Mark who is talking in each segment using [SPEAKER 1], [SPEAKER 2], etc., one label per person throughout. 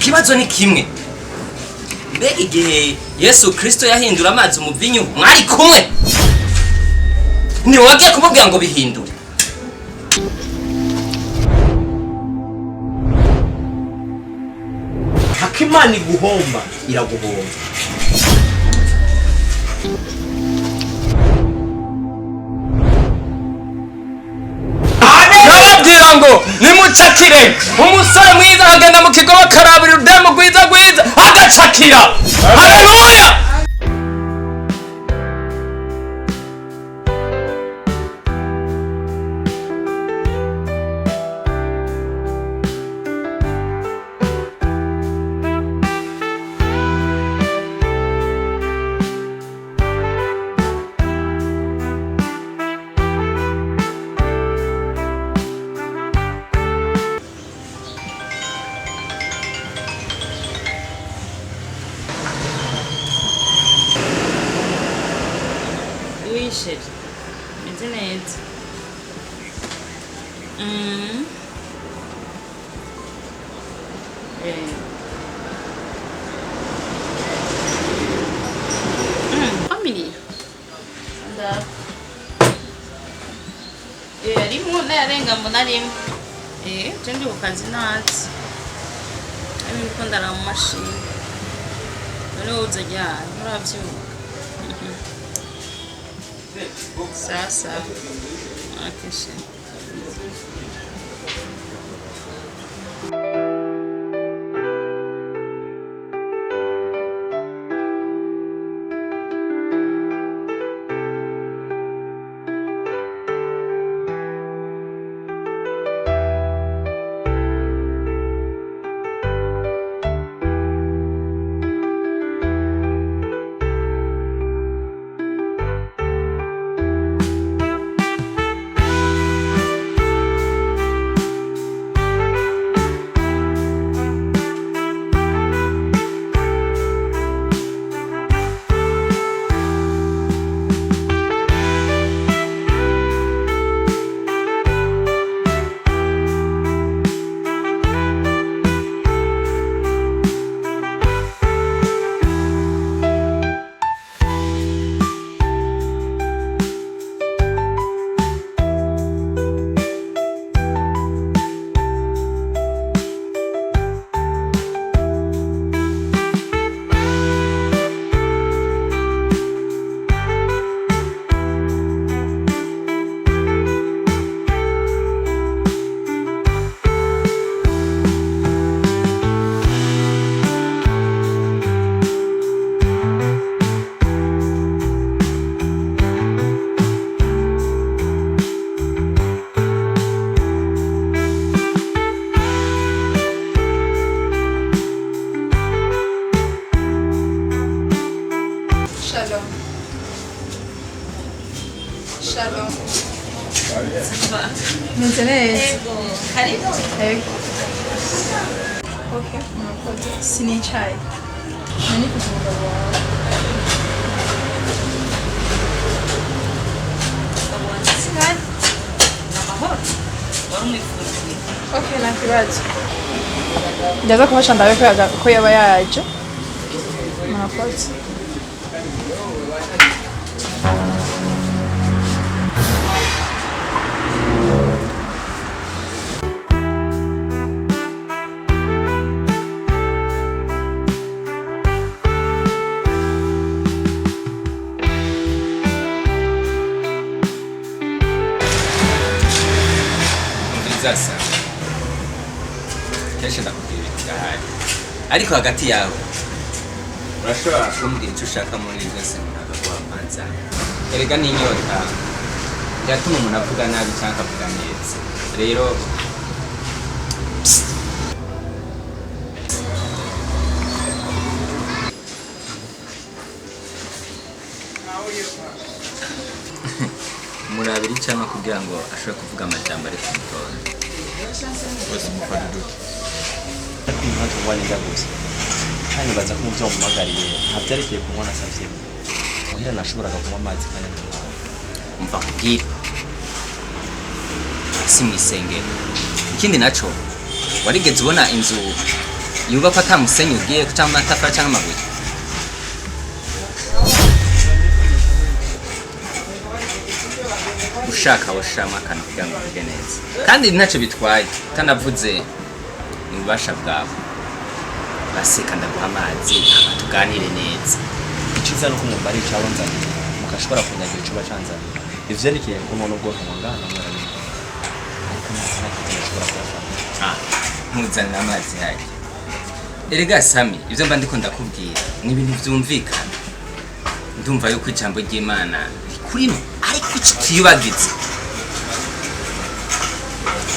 [SPEAKER 1] ikibazo ni kimwe. Mbe igihe Yesu Kristo yahindura amazi umuvinyu mwari kumwe, ni wagiye kumubwira ngo bihindure?
[SPEAKER 2] Imana iguhomba iraguhomba.
[SPEAKER 1] Nababwira ngo nimucakire, umusore mwiza agenda mu kigo bakarabira udemu gwiza gwiza agacakira. Haleluya!
[SPEAKER 3] Shit. Internet. Family. Arimwo narenga mbona rimwe. Ndi ku kazi natsi. Ariko ndara mu mashini. None uza jya uravyuka. Sasa akisha
[SPEAKER 4] Shalom. Internet.
[SPEAKER 3] Karibu.
[SPEAKER 4] Okay. Sini chai. Nani kutoka wapi?
[SPEAKER 3] Kandi na mahoro. Warumwifuza.
[SPEAKER 4] Okay, na kibazo. Ndaza kuhasha ndawe ko yaba yaje. Murakoze.
[SPEAKER 1] Sasa kesho ndakubwira ibidahari, ariko hagati yawe urashobora kumbwira icyo ushaka muri byose munaga bw'abantu. Erega n'inyota iratuma umuntu avuga nabi cyangwa avuga neza. Rero murabiri cyangwa kugira ngo ashobore kuvuga amajambo ari ku mutoza bose mukora duke
[SPEAKER 2] Impamvu ubonye gusa kandi baza ko umuvyo mumagariye ntabyerekeye kubona savye muhira nashoboraga kunywa amazi kandi ntabwo
[SPEAKER 1] umva kubwira si mwisengero. Ikindi naco warigeze ubona inzu yubakwa ata musenyi ugiye cyangwa amatafari cyangwa amabuye? ushaka washama akantu kugira ngo uvuge neza, kandi ntacyo bitwaye utanavuze ni ububasha bwawe. baseka ndaguha amazi tuganire neza.
[SPEAKER 2] iciza nuko mumbari cyabonzanye mukashobora kunyagira icuba canzanye ivyerekeye ko none ubwo ntwangana mwarani ariko nashobora kubafata
[SPEAKER 1] mpuzanira amazi yaje. Erega Sami, ivyo mba ndiko ndakubwira ni ibintu vyumvikana. Ndumva yuko ijambo ry'Imana kurimo ariko kitiyubagize.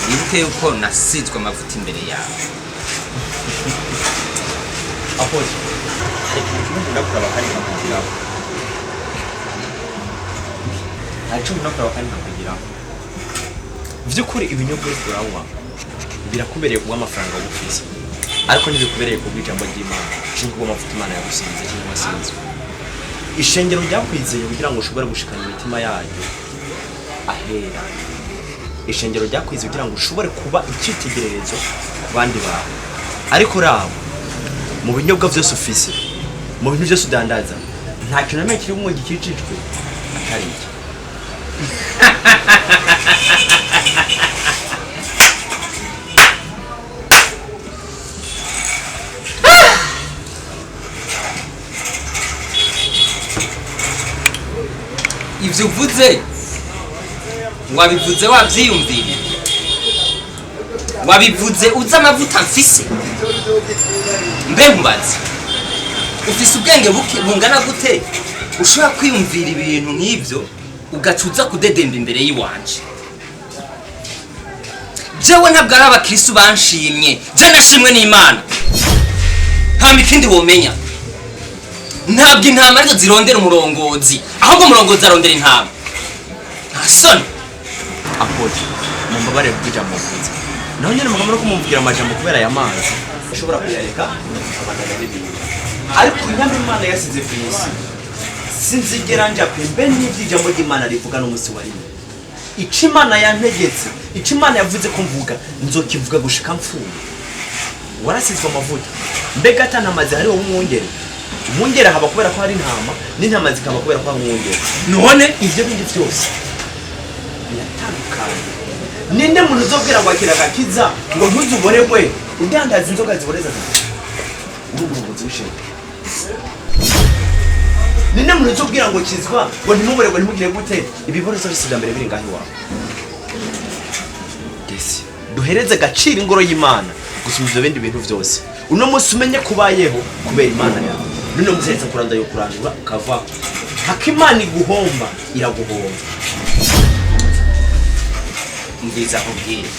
[SPEAKER 1] Wibuke yuko nasizwe amavuta imbere yawe.
[SPEAKER 2] apoje ndakuraba hari nkakugiraho ntacyo ndakuraba kandi nkakugiraho vy'ukuri ibinyobwa uranywa birakubereye kuba amafaranga w'ufise ariko ntibikubereye kubw'ijambo ry'Imana cyangwa kuba amavuta Imana yagusinze cyangwa asinzwe. ishengero ryakwizeye kugira ngo ushobore gushikana imitima yayo ahera. ishengero ryakwizeye kugira ngo ushobore kuba icyitegererezo ku bandi bawe, ariko rabo mu binyobwa vyose ufise, mu bintu byose udandaza, nta kintu namwe kiri mu gikicicwe atari iki.
[SPEAKER 1] Ivyo uvuze wabivuze wavyiyumvira, wabivuze uza amavuta mfise. Mbe nkubaze, ufise ubwenge bungana gute ushobora kwiyumvira ibintu nk'ivyo ugacuza kudedemba imbere y'iwanje? Jewe ntabwo ari abakristo banshimye, je nashimwe n'Imana. Nta mikindi womenya, ntabwo intama arizo zirondera umurongozi, ahubwo umurongozi arondera intama. Nta soni.
[SPEAKER 2] Apoje mumbabarire kujambo mvuze naho nyene mukamara ko mumvira amajambo kubera aya mazi ashobora kuyareka abandanya n'ibintu, ariko nyambe Imana yasize ku isi sinzigera nja pembe n'ivy'ijambo ry'Imana rivuga n'umunsi wa rimwe. ico Imana yantegetse, ico Imana yavuze ko mvuga nzokivuga gushika mfuye. warasizwe amavuta mbega atanamazi hariho umwungere. umwungere haba kubera ko hari intama, n'intama zikaba kubera ko hari umwungere.
[SPEAKER 1] None
[SPEAKER 2] ivyo bindi vyose biratandukanye. ninde muntu uzobwira ngo akira gakiza ngo ntuzuboregwe udandaza inzoga ziboreza uruburubuzi w'ishenge? ninde muntu uzobwira ngo kizwa ngo ntimuboregwe ntimugire gute ibiborezo bisubira mbere biri ngaho iwawe? desi duhereze agaciro ingoro y'Imana gusumba ivyo bindi bintu vyose. uno munsi umenye kubayeho kubera Imana yawe, none museretse kuranda yo kurandura ukava hakimana iguhomba iraguhomba.
[SPEAKER 1] Mbiza kubwira,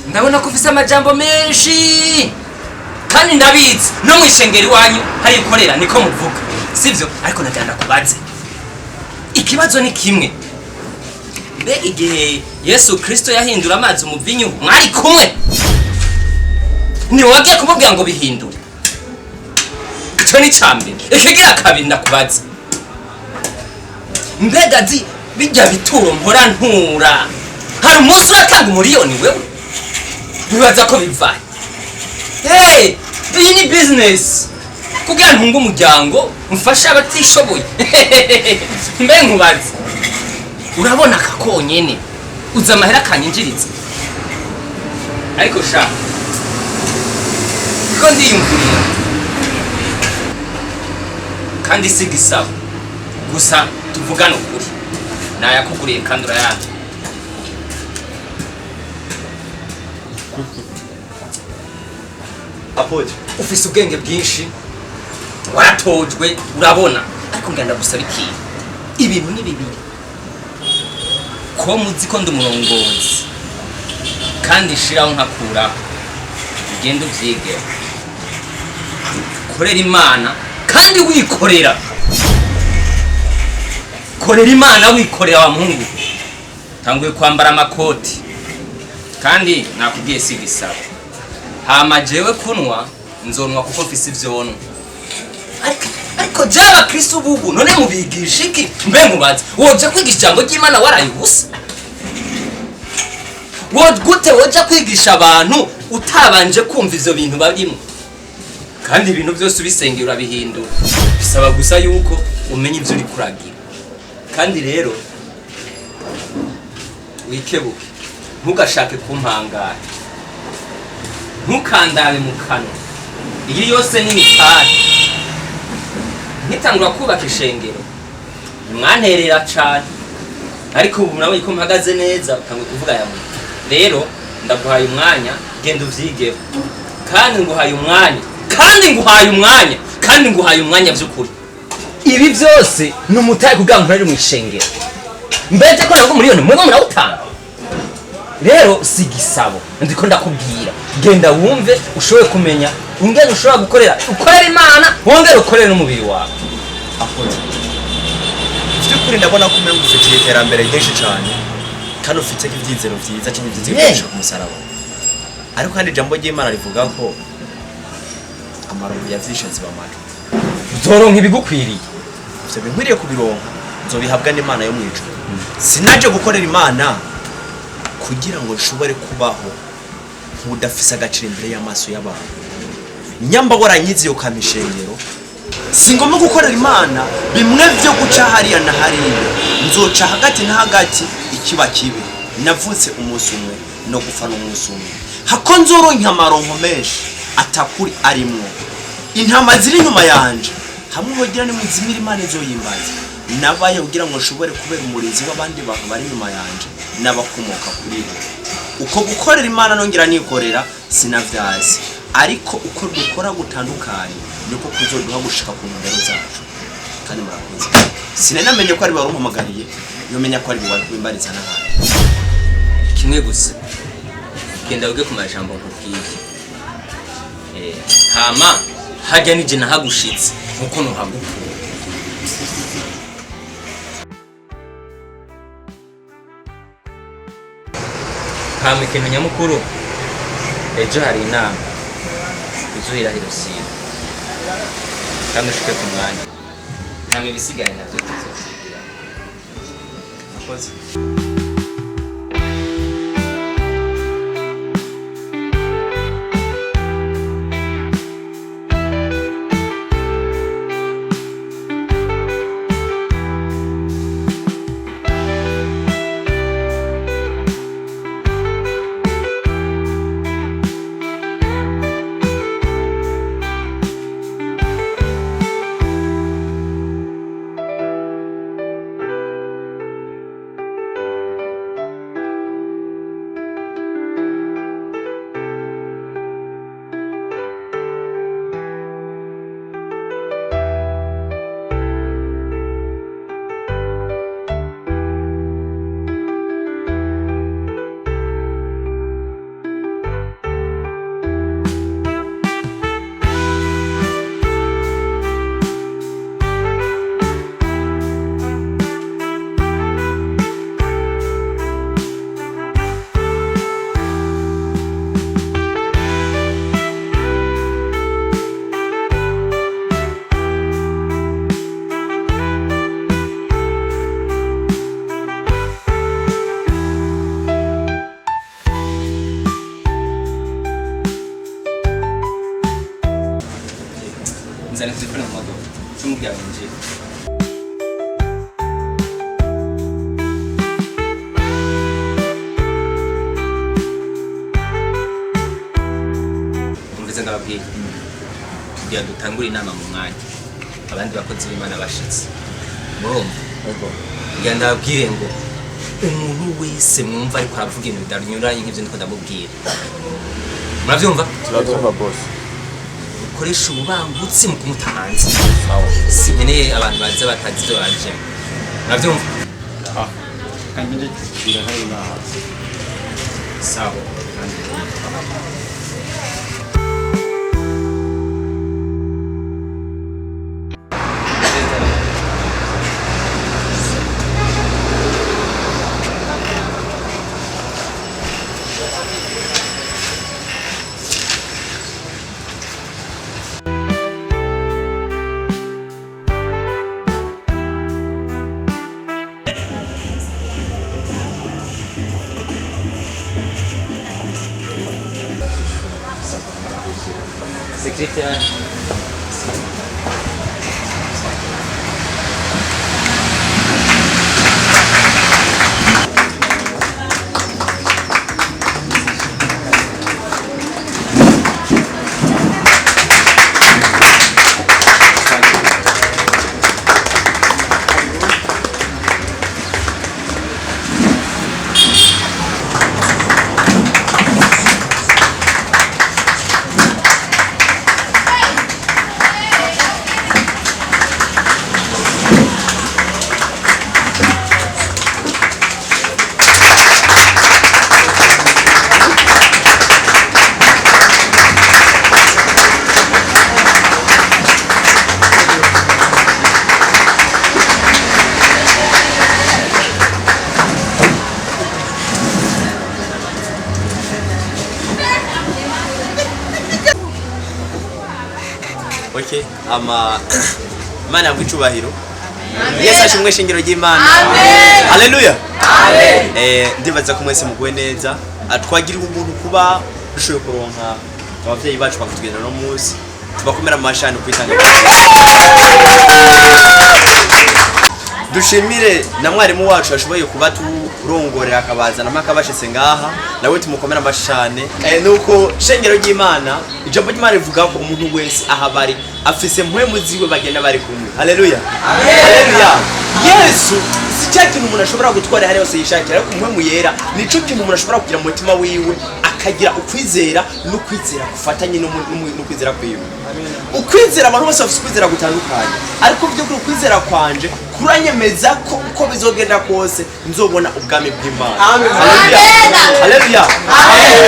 [SPEAKER 1] ndabona ko ufise amajambo menshi kandi ndabizi no mwishengeri wanyu hari ukorera niko muvuga, sivyo? Ariko najyana kubaze ikibazo ni kimwe. Mbe igihe Yesu Kristo yahindura amazi umuvinyu mwari kumwe, ni wagiye kumubwira ngo bihindure? Ico ni cambe. Ikigira kabiri ndakubaze, mbega zi bijya bituro mpora ntura, hari umunsi uratanga umuriyoni wewe? Bibaza ko bivaye? Hey, iyi ni business kugira ntunga umuryango mfasha abatishoboye. Mbe nkubaze, urabona kakonyene uza amahera kanyinjiriza? Ariko sha ko ndiyumvira kandi sigisaba gusa tuvugana ukuri, nayakuguriye kandi urayandi.
[SPEAKER 2] Apoje
[SPEAKER 1] ufise ubwenge bwinshi, waratojwe urabona, ariko nganda gusaba ikintu. Ibintu ni bibiri, ko muzi ko ndi umurongozi kandi shiraho nkakuraho, ugenda uvyige, korera Imana kandi wikorera. Korera Imana wikorera wa muhungu. Tanguye kwambara amakoti kandi nakubwiye sigisaba. Hama jewe kunwa nzonwa kuko mfise ivyonwa. Ariko jaba Kristo bubu none mubigisha iki? Mbe mubaze woje kwigisha ijambo ry'Imana warayubusa? gute woja kwigisha abantu utabanje kumva ivyo bintu barimo? Kandi ibintu byose ubisengera urabihindura, bisaba gusa yuko umenya ivyo uri kuragira. Kandi rero wikebuke, ntugashake kumpangara, ntukandabe mu kanwa. Iyi yose ni mitari. Nkitangura kubaka ishengero mwanterera cane, ariko ubu nawe ko mpagaze neza utangwe kuvuga ya muntu. Rero ndaguhaye umwanya, genda uvyigeho. Kandi nguhaye umwanya by'ukuri. Ibi byose ni umutaye kugira ngo uri mu ishengero. Mbete ko nako miliyoni mwe murawutanga. Rero sigisabo ndiko ndakubwira, genda wumve ushoboye kumenya ingene ushobora gukorera Imana, wongere ukorere n'umubiri wawe.
[SPEAKER 2] akoze by'ukuri ndabona ko umenye ufite iterambere ryinshi cyane kandi ufite ibyizero byiza cyane byizero ku musaraba. Ariko kandi jambo ry'Imana rivuga ko amarongo yavyishatse bamara
[SPEAKER 1] uzoronka ibigukwiriye.
[SPEAKER 2] ivyo binkwiriye kubironka nzobihabwa n'Imana yo mwijuru. Sinaje gukorera Imana kugira ngo nshobore kubaho nk'udafise agaciro imbere y'amaso y'abantu. Nyamba waranyize yo kamishengero singomba gukorera Imana bimwe byo guca hariya na hariya. Nzoca hagati na hagati ikiba kibe. Navutse umunsi umwe no gufana umunsi umwe. Hako nzoronka amaronko menshi atakuri arimwo. Intama ziri inyuma yanje hamwe hogira ni muzimira Imana izoyimbaza. Nabaye kugira ngo nshobore kubera umurinzi w'abandi bantu bari inyuma yanje n'abakomoka kuri bo. Uko gukorera Imana nongera nikorera sinavyazi, ariko uko dukora gutandukanye niko kuzoduha gushika ku ndero zacu. Kandi murakoze. Sinenamenye ko ari barumpamagariye, yomenya ko ari bari kubimbariza n'ahandi.
[SPEAKER 1] Kimwe gusa genda uge ku majambo nkubwiye. Hama hajya nije nahagushitse nkuko nuhagukura. Hama ikintu nyamukuru, ejo hari inama izuhirahiro siyo, kandi ushike ku mwanya hama ibisigaye navyo tuzokugira.
[SPEAKER 2] Akoze
[SPEAKER 1] nzana telefone mu modoka cy'umuryango nje. Umvise ndababwiye kugira dutangure inama mu mwanya abandi bakozi b'Imana bashitse. Murumva? Kugira ndababwire ngo umuntu wese mwumva ariko aravuga ibintu bidarunyuranye nk'ivyo ndiko ndamubwira. Muravyumva?
[SPEAKER 2] turabyumva boss.
[SPEAKER 1] Koresha ububangutsi mu kumutanze. Sinkeneye abantu baza batazi ibyo baje. Muravyumva?
[SPEAKER 2] Kandi nje kira hari na
[SPEAKER 1] Sawa.
[SPEAKER 2] Okay, Imana yamwe icubahiro. Yesu ashimwe shingiro ry'Imana.
[SPEAKER 4] Amen.
[SPEAKER 2] Haleluya.
[SPEAKER 4] Amen.
[SPEAKER 2] Ndibaza ko mwese mugwe neza. Atwagirira ubuntu kuba dushoboye kuronka abavyeyi bacu bakatugenda no munsi. Tubakomera amashani kwitanga. Dushimire na mwarimu wacu ashoboye kuba turongorera akabazana makabashitse ngaha nawe tumukomera amashane nuko shengero ry'Imana ijambo ry'Imana rivuga ko umuntu wese ahabari afise mpwemu ziwe bagenda bari kumwe. Haleluya. Haleluya. Yesu si cyakintu umuntu ashobora gutwara hari yose yishakira ariko mpwemu yera nico kintu umuntu ashobora kugira mu mutima wiwe akagira ukwizera no kwizera gufatanye no kwizera kwiwe. Ukwizera abantu bose bafite kwizera gutandukanye ariko byo kwizera kwanje kuranyemeza ko uko bizogenda kose nzobona ubwami bw'Imana. Haleluya.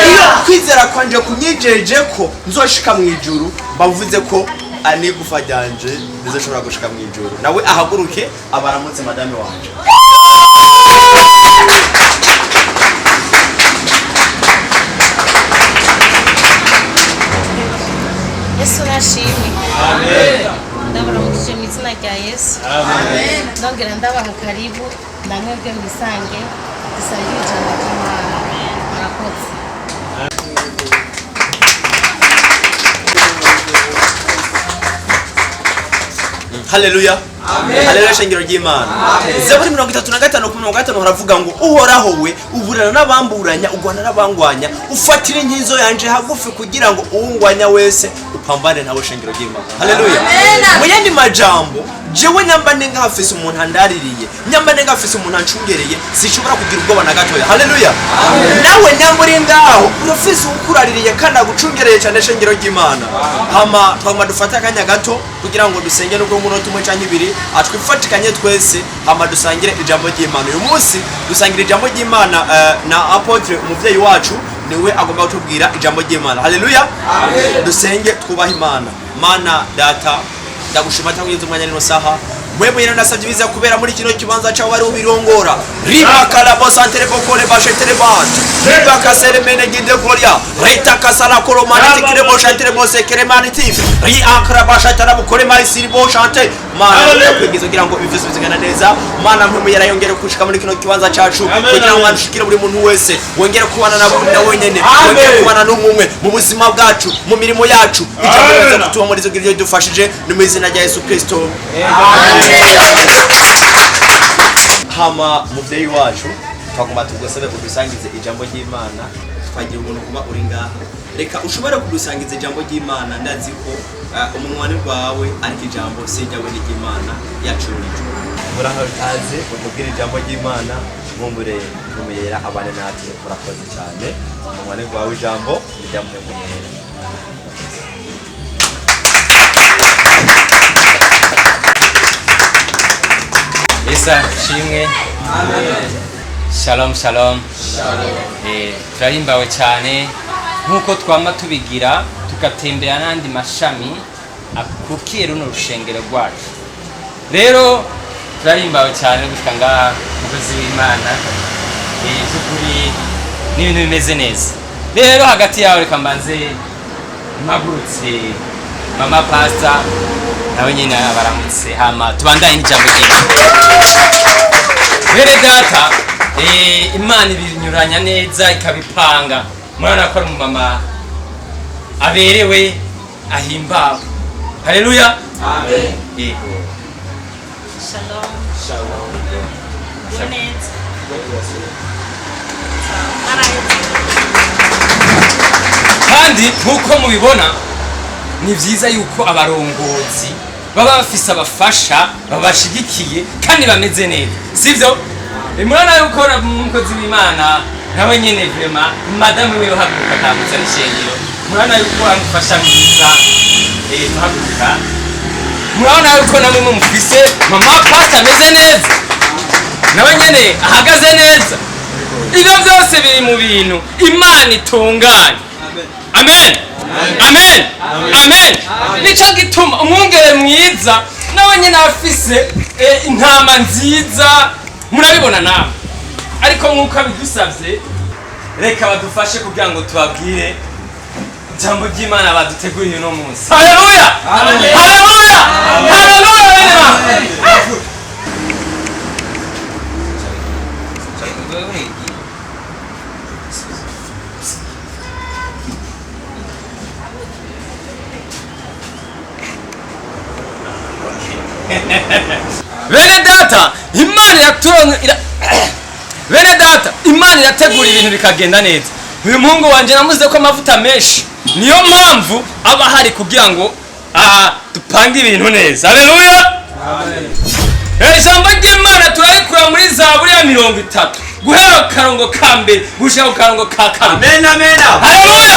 [SPEAKER 2] Iyo kwizera kwanje kunyijeje ko nzoshika mu ijuru bavuze ko ani gufa ryanje nizoshobora gushika mu ijuru nawe ahaguruke abaramutse madame wanje.
[SPEAKER 3] Yesu nashimwe.
[SPEAKER 1] Amen.
[SPEAKER 3] Ndabaramukije mu izina rya Yesu.
[SPEAKER 1] Amen.
[SPEAKER 3] Ndongera ndabaha karibu namwe bwe mwisange dusangire ijambo ry'Imana. Murakoze.
[SPEAKER 2] Haleluya. Amen. Haleluya shengero ry'Imana. Zaburi 35:5 haravuga ngo uhoraho we uburana n'abamburanya ugwana n'abangwanya ufatira inkinzo yanje hagufi kugira ngo uwungwanya wese upambane nawe shengero ry'Imana. Haleluya. Mu yandi majambo jewe nyambane ngafise umuntu andaririye nyambane ngafise umuntu ancungereye sishobora kugira ubwoba na gatoya. Haleluya. Nawe nyamburi ngaho urafise ukuraririye kandi agucungereye cyane shengero ry'Imana. Hama twagomba dufata akanya gato kugira ngo dusenge n'ubwo umunota umwe canke ibiri atwifatikanye twese hama dusangire ijambo ry'Imana. Uyu munsi dusangira ijambo ry'Imana na apotre umuvyeyi wacu niwe agomba kutubwira ijambo ry'Imana. Haleluya. Dusenge twubaha Imana. Mana data ndagushima cyangwa umwanya nino saha mwebwe nyine nasabye biza kubera muri kino kibanza cyawe ari ubirongora riba kalabo santere bokole bashetere banje riba kasere mene gide gloria reta kasala koromani tikire bo chantere bo sekere manitif ri akra bashatara bukore mai siri bo chante mana kwigizo kugira ngo bivuze bizigana neza mana mpwe yarayongera kushika muri kino kibanza cyacu kugira ngo anshikire buri muntu wese wongere kubana nabo nawe nyene wongere kubana n'umwe mu buzima bwacu mu mirimo yacu ijambo riza kutuma muri zo giryo dufashije ni mu izina rya Yesu Kristo. Amen. Hama muvyeyi wacu twagomba tugusabe kudusangize ijambo ry'Imana twagira ubuntu kuba uri ngaha reka ushobora kudusangiza ijambo ry'Imana ndazi ko umunwani rwawe ariko ijambo sijyawe n'Imana yacurije muraho taze kutubwira ijambo ry'Imana mumbure kumuyera abane natwe murakoze cyane umunwani rwawe ijambo ryamwe muyera.
[SPEAKER 1] Isa shimwe. Amen. Shalom shalom. Shalom. Turahimbawe cyane nkuko twama tubigira tugatembera n'andi mashami akukiye runo rushengero rwacu. Rero turahimbawe cyane gushika ngaha umukozi w'Imana by'ukuri n'ibintu bimeze neza. Rero hagati yawe reka mbanze mpagurutse mama pastor nawe nyine abaramutse hama tubandanye n'ijambo ry'Imana. Bere data Imana ibinyuranya neza ikabipanga murana ko ari umumama aberewe ahimbawe. Haleluya.
[SPEAKER 2] Amen.
[SPEAKER 1] Yego.
[SPEAKER 3] Shalom.
[SPEAKER 2] Shalom.
[SPEAKER 3] Bonnet.
[SPEAKER 1] Kandi nkuko mubibona ni vyiza yuko abarongozi baba bafise abafasha babashigikiye kandi bameze neza, sivyo? Murana yuko umukozi w'Imana nawe nyene vraiment madame wewe haguruka kamuza n'ishengero, murana yuko amufasha mwiza haguruka. Murabona yuko namwe mufise mama pastor ameze neza, nawe nyene ahagaze neza. Ibyo byose biri mu bintu Imana itunganye. Amen. Amen. Amen. Nico gituma umwungere mwiza nawe nyene afise intama nziza, murabibona nawe. Ariko nkuko abidusavye, reka badufashe kugira ngo tubabwire ijambo ry'Imana baduteguriye no munsi. Haleluya. Haleluya. Haleluya. Bene data, Imana irategura ibintu bikagenda neza. Uyu muhungu wanje namuze ko amavuta menshi, niyo mpamvu aba hari kugira ngo dupange ibintu neza. Haleluya. Amen. Ijambo ry'Imana turayikura muri Zaburi ya 30 guhera karongo ka mbere gushika ku karongo ka kabiri.
[SPEAKER 2] Amen. Amen.
[SPEAKER 1] Haleluya.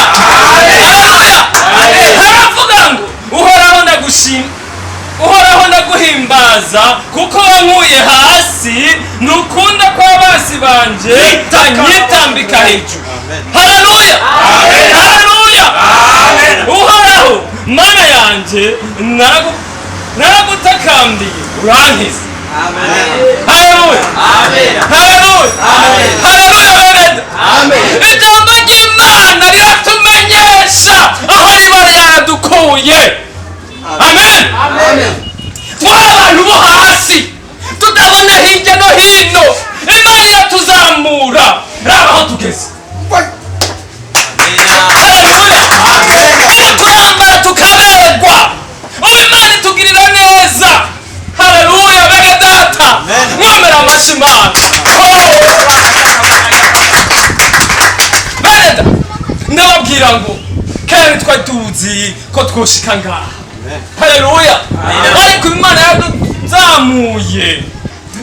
[SPEAKER 1] Haleluya. Haravuga ngo uhoraho ndagushima, uhoraho ndaguhimbaza kuko wankuye hasi, nukunda ko abasi banje tanyitambika hejuru. Haleluya. Haleluya. Uhoraho mana yanje naragutakambiye urankiza. Haleluya. Haleluya. Haleluya. Ijambo ry'Imana riratumenyesha aho ribara yaradukuye. Amen. Abantu bo hasi tutabona hirya no hino, Imana iratuzamura. Raba aho tugeze. Turambara tukaberwa, Imana itugirira neza. Haleluya. Bene data, mwemera amashyi Imana. Bene data, ndababwira ngo kera twari tuzi ko twoshika ngaha. Haleluya. Ariko Imana yaduzamuye,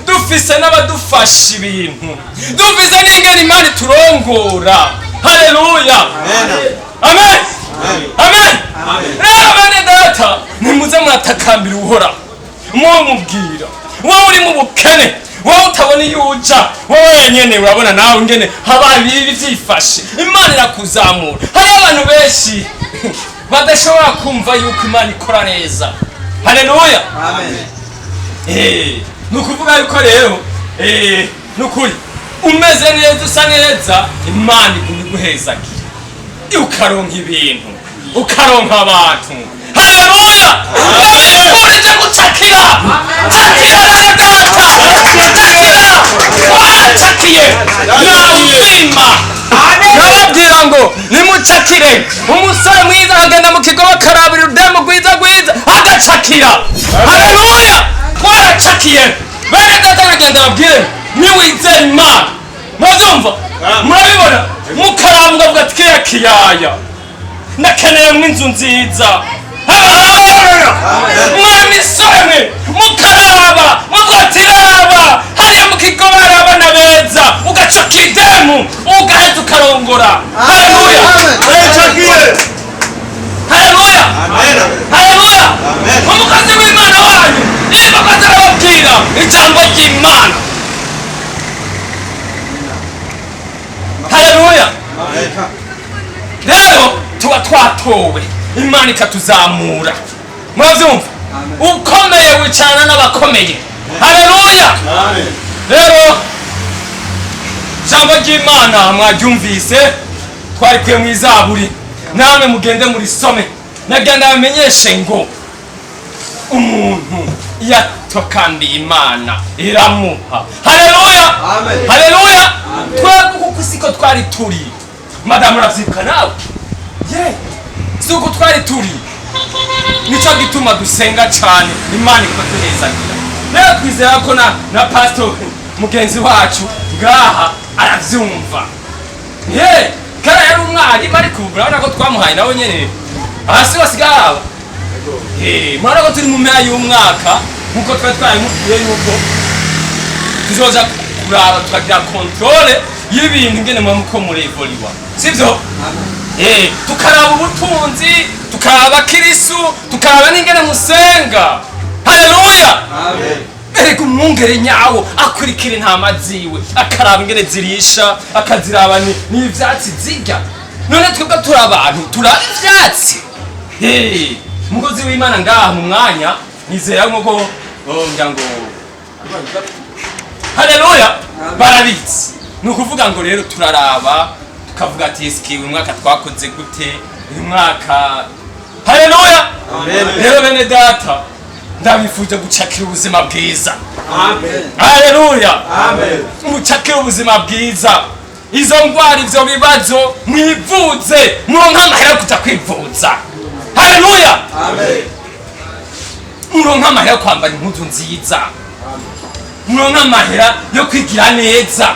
[SPEAKER 1] dufise n'abadufasha ibintu, dufise n'ingene Imana iturongora. Haleluya. Amen. Amen. Rero bene data, nimuze muratakambira uhoraho, mumubwira wowe uri mu bukene, wowe utabona iyo uja, wowe wenyene urabona nawe ingene haba bibi vyifashe, Imana irakuzamura. Hari abantu benshi badashobora kumva yuko Imana ikora neza. Haleluya. Nukuvuga yuko rero nukuri umeze neza, usa neza, Imana iguhezagira, ukaronka ibintu, ukaronka abantu. Haleluya. Urije gucakira, cakira bene data, cakira, wacakiye nawuzima. Nababwira ngo nimucakire. Umusore mwiza agenda mu kigo bakarabira udemu gwiza gwiza agacakira. Haleluya. Twaracakiye. Bene data nagenda babwire niwizeye Imana, muzumva, murabibona, mukarambwa bwa kiyaya nakeneye mw'inzu nziza. Mwamisore mukaraba mugotiraba hariya mukigobara abana beza ugacakira idemu ugaheza ukarongora. Haleluya. Haleluya. Haleluya. Umukozi w'Imana wanyu nibakoze arababwira ijambo ry'Imana. Haleluya. Rero tuba twatowe, Imana ikatuzamura. Muravyumva? Ukomeye wicarana n'abakomeye. Haleluya. Rero ijambo ry'Imana mwaryumvise, twarikuye mu Zaburi, namwe mugende muri some. Nagenda bamenyeshe ngo umuntu yatokambiye Imana iramuha. Haleluya. Haleluya. Twebwe kuko siko twari turi, madamu ravyibuka nawe, siko twari turi. nico gituma dusenga cyane Imana ikotuhezagira rero twizera ko na pastor mugenzi wacu ngaha aravyumva kara yari umwarimu ariko urabona ko twamuhaye nawe nyene hasi wasigara mwana ko turi mu mpera y'umwaka nkuko twari twayimubwiye yuko tuzoja kuraba tukagira controle y'ibintu ngene muko murevoliwa sivyo tukaraba ubutunzi tukaraba kirisu tukaraba n'ingene musenga haleluya amen erega umwungere nyawo akurikira intama ziwe akaraba ingene zirisha akaziraba n'ivyatsi zirya none twebwe turi abantu turaba ivyatsi umukozi w'Imana ngaha mu mwanya nizera nko ngira ngo haleluya barabitse ni ukuvuga ngo rero turaraba tukavuga ati eskiwe umwaka twakoze gute uyu mwaka haleluya amen rero bene data ndabifuje gucakira ubuzima bwiza amen haleluya amen mucakira ubuzima bwiza izo ngwara ivyo bibazo mwivuze muronka amahera kuja kwivuza haleluya amen muronka amahera kwambara impuzu nziza muronka amahera yo kwigira neza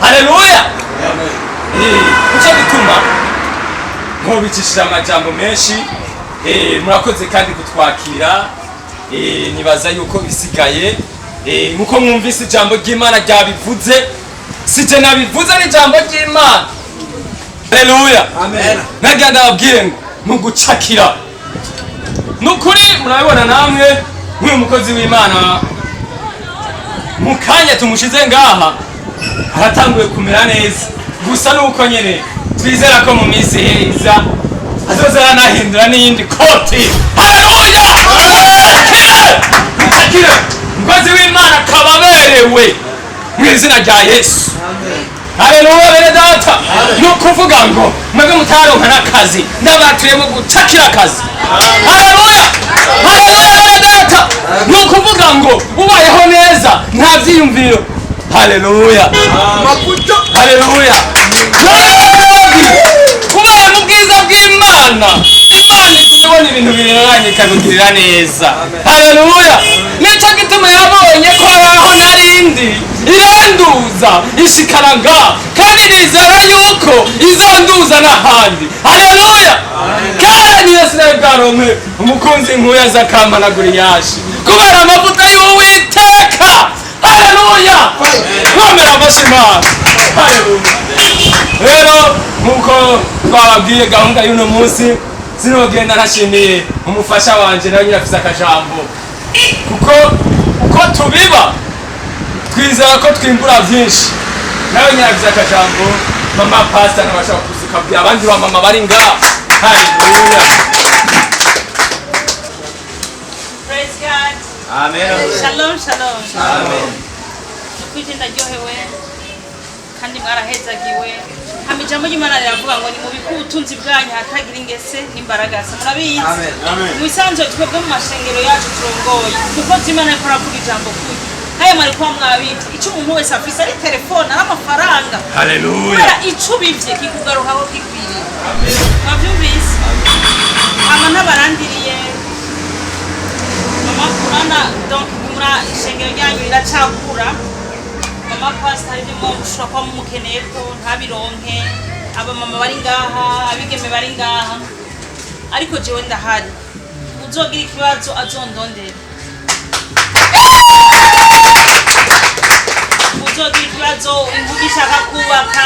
[SPEAKER 1] haleluya amen uco gituma nkobicishije amajambo menshi murakoze kandi kutwakira nibaza yuko bisigaye nkuko mwumvise ijambo ry'Imana ryabivuze sije nabivuze n'ijambo ry'Imana haleluya amen nagira ndababwire ngo nugucakira nukuri murabibona namwe nk'uyu mukozi w'Imana mukanya tumushize ngaha aratanguye kumera neza gusa nuko nyene twizera ko mu minsi heza azoza aranahindura n'iyindi koti haleluya mucakire mukozi w'Imana kababerewe mu izina rya Yesu haleluya bene data nukuvuga ngo mwebwe mutaronka n'akazi ndabatuyemo gucakira akazi haleluya haleluya bene data nukuvuga ngo ubayeho neza nta vyiyumviro haleluya haleluya kubaye mu bwiza bw'Imana Imana itubona ibintu bireranye ikabigirira neza haleluya nico gituma yabonye ko aho narindi iranduza ishikaraga kandi nizera yuko izonduza n'ahandi haleluya kandi yasiraye bwaronke umukunzi nkuya azakampanagura yashi kubera amavuta y'Uwiteka haleluya komera amashimana haleluya rero nkuko twababwiye gahunda y'uno munsi sinogenda nashimiye umufasha wanje nawe nyirafise akajambo kuko uko tubiba twizera ko twimbura byinshi nawe nyirafise akajambo mama pastor nabashaka kuzikabwira abandi ba mama bari ngaha haleluya
[SPEAKER 3] Praise God.
[SPEAKER 1] amen
[SPEAKER 3] Shalom, shalom.
[SPEAKER 1] amen
[SPEAKER 3] Nukwije ndaryohewe kandi mwarahezagiwe. Hama ijambo ry'Imana riravuga ngo ni mu bikubutunzi bwanyu hatagira ingese n'imbaragasa. Murabizi?
[SPEAKER 1] amen
[SPEAKER 3] Mu isanzwe twebwe mu mashengero yacu turongoye. Kuko Imana ikora avuga ijambo kuri. Haya mwari kwa mwabivye. Ico umuntu wese afise ari telefone ari amafaranga.
[SPEAKER 1] haleluya
[SPEAKER 3] Kubera ico bivye kikugarukaho kikwiriye. Amen. Mwavyumvise? Hama ntabarandiriye. Mama kurana donc mura ishengero ryanyu riracakura. Mama pastor hari byo mushobora kuba mumukeneye ko ntabironke abamama bari ngaha abigeme bari ngaha ariko jewe ndahari uzogira ikibazo azondondera uzogira ikibazo ingugu ishaka kubaka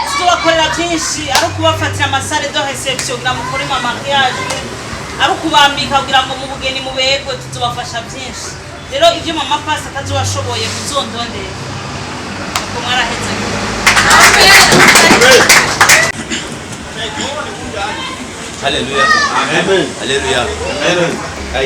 [SPEAKER 3] tuzobakorera byinshi ari ukubafatira amasare de reception kugira mukore mu mariage ari ukubambika kugira ngo mu bugeni mubegwe tuzobafasha byinshi rero ibyo mama pasi atazobashoboye kuzondondera uko mwaraheze
[SPEAKER 2] haleluya amen haleluya amen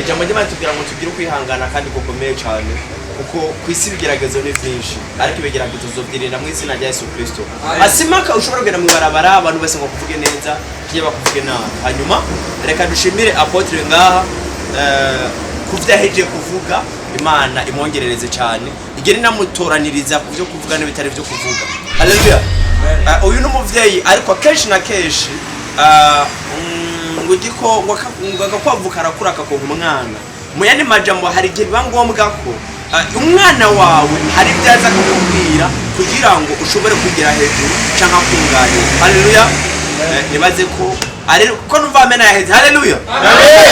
[SPEAKER 2] ijambo ry'Imana tugira ngo tugire kwihangana kandi gukomeye cyane kuko kwisi bigeragezo ni byinshi ariko ibigeragezo uzobwirira mu izina rya Yesu Kristo asimaka ushobora kugenda mu barabara abantu bose ngo kuvuge neza kiye bakuvuge nabi hanyuma reka dushimire apotre ngaha kuvyaheje kuvuga Imana imwongerereze cyane igere namutoraniriza kuvyo kuvuga n'ibitari byo kuvuga haleluya uyu n'umuvyeyi ariko kenshi na kenshi ngo igiko ngo agakwavu karakura kakonka umwana mu yandi majambo hari igihe biba ngombwa ko umwana wawe hari ibyaza kukubwira kugira ngo ushobore kugera hejuru cyangwa kunganira. Haleluya. Nibaze ko ko numva amena yaheze. Haleluya.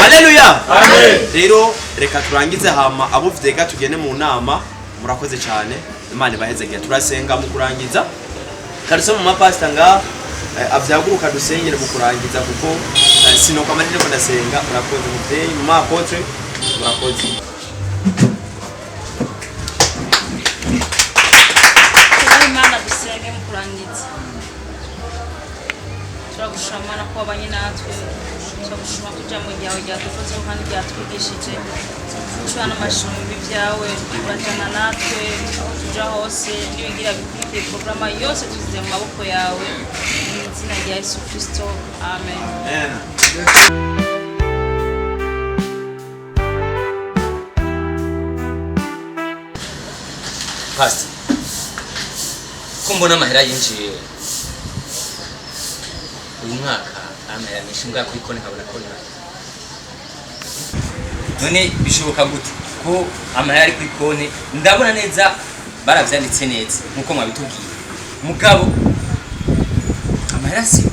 [SPEAKER 2] Haleluya. Rero reka turangize hama abo vyega tugene mu nama. Murakoze cyane. Imana ibahezegeye. Turasenga mu kurangiza. Kariso mu mapasta nga avyaguruka dusengere mu kurangiza kuko sinoka amarire ko ndasenga. Murakoze muvyeyi mu mapotre. Murakoze.
[SPEAKER 3] Imana dusenge mu kurangiza. Turagushimana ko wabanye natwe, turagushima kuja mu ryawe ryadukozeho kandi ryatwigishije. Tushana amashuri y'ibyawe, urajana natwe tuja hose n'ibigira bikwiye programa yose tuzize mu maboko yawe. Mu izina rya Yesu Kristo. Amen.
[SPEAKER 1] Pastor, kumbona amahera yinjiye uyu mwaka amahera nishinga kwikone nkabona ko none bishoboka gute ko amahera ari kwikone ndabona neza baravyanditse neza nkuko mwabitubwiye mugabo amahera si